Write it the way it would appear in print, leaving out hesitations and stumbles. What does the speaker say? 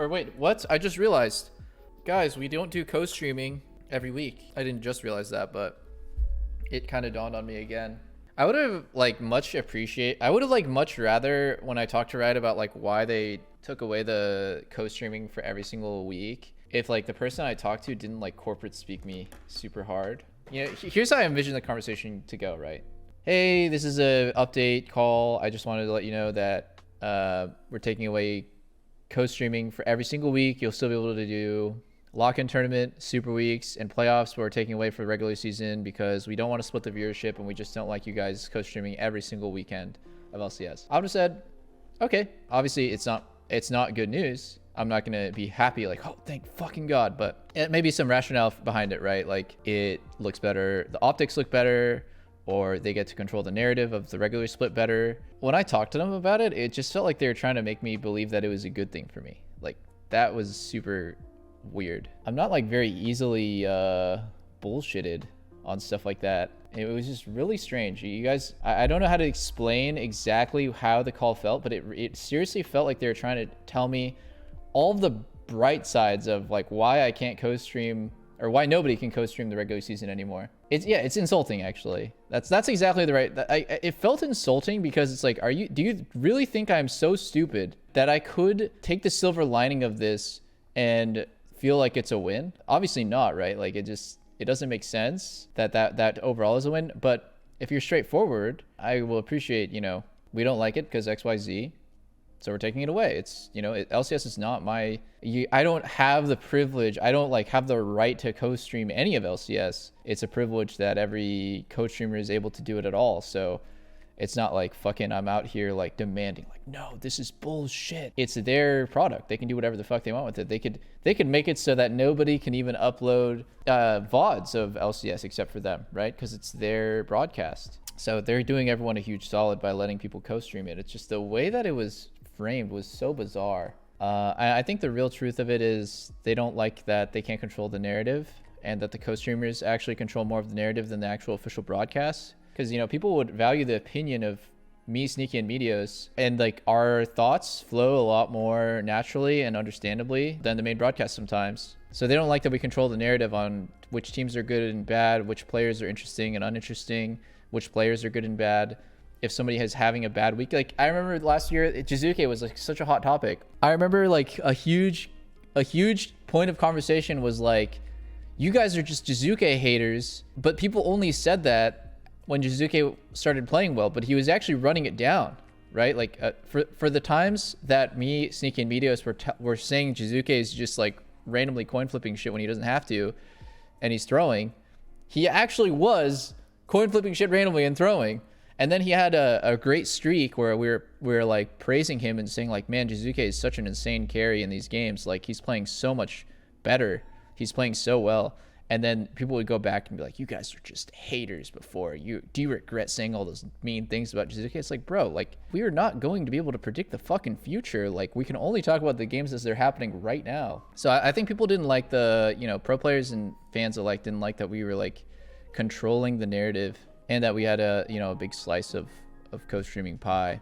Or wait, what? I just realized. Guys, we don't do co-streaming every week. I didn't just realize that, but it kind of dawned on me again. I would have I would have much rather when I talked to Riot about like why they took away the co-streaming for every single week, if like the person I talked to didn't like corporate speak me super hard. You know, here's how I envision the conversation to go, right? Hey, this is a update call. I just wanted to let you know that we're taking away co-streaming for every single week. You'll still be able to do lock-in tournament, super weeks, and playoffs, but we're taking away for the regular season because we don't want to split the viewership and we just don't like you guys co-streaming every single weekend of LCS. I would have said, okay, obviously it's not good news. I'm not going to be happy like, oh, thank fucking God, but it may be some rationale behind it, right? Like it looks better, the optics look better, or they get to control the narrative of the regular split better. When I talked to them about it, it just felt like they were trying to make me believe that it was a good thing for me. Like that was super weird. I'm not like very easily bullshitted on stuff like that. It was just really strange. You guys, I don't know how to explain exactly how the call felt, but it seriously felt like they were trying to tell me all of the bright sides of like why I can't co-stream, or why nobody can co-stream the regular season anymore. It's insulting actually. That's exactly the right. It felt insulting because it's like, do you really think I'm so stupid that I could take the silver lining of this and feel like it's a win? Obviously not, right? Like it doesn't make sense that overall is a win. But if you're straightforward, I will appreciate, you know, we don't like it because XYZ, so we're taking it away. It's, you know, LCS is not I don't have the privilege. I don't like have the right to co-stream any of LCS. It's a privilege that every co-streamer is able to do it at all. So it's not like fucking I'm out here like demanding like, no, this is bullshit. It's their product. They can do whatever the fuck they want with it. They could make it so that nobody can even upload VODs of LCS except for them, right? Because it's their broadcast. So they're doing everyone a huge solid by letting people co-stream it. It's just the way that it was framed was so bizarre. I think the real truth of it is they don't like that they can't control the narrative and that the co-streamers actually control more of the narrative than the actual official broadcast. Because, you know, people would value the opinion of me, Sneaky, and Meteos, and like our thoughts flow a lot more naturally and understandably than the main broadcast sometimes. So they don't like that we control the narrative on which teams are good and bad, which players are interesting and uninteresting, which players are good and bad. If somebody is having a bad week, like I remember last year, Jizuke was like such a hot topic. I remember like a huge point of conversation was like, you guys are just Jizuke haters, but people only said that when Jizuke started playing well, but he was actually running it down, right? Like for the times that me, Sneaky, and Meteos were saying Jizuke is just like randomly coin flipping shit when he doesn't have to, and he's throwing, he actually was coin flipping shit randomly and throwing. And then he had a great streak where we were like praising him and saying like, man, Jizuke is such an insane carry in these games. Like he's playing so much better. He's playing so well. And then people would go back and be like, you guys are just haters before. Do you regret saying all those mean things about Jizuke? It's like, bro, like we are not going to be able to predict the fucking future. Like we can only talk about the games as they're happening right now. So I think people didn't like pro players and fans alike didn't like that we were like controlling the narrative and that we had a big slice of co-streaming pie.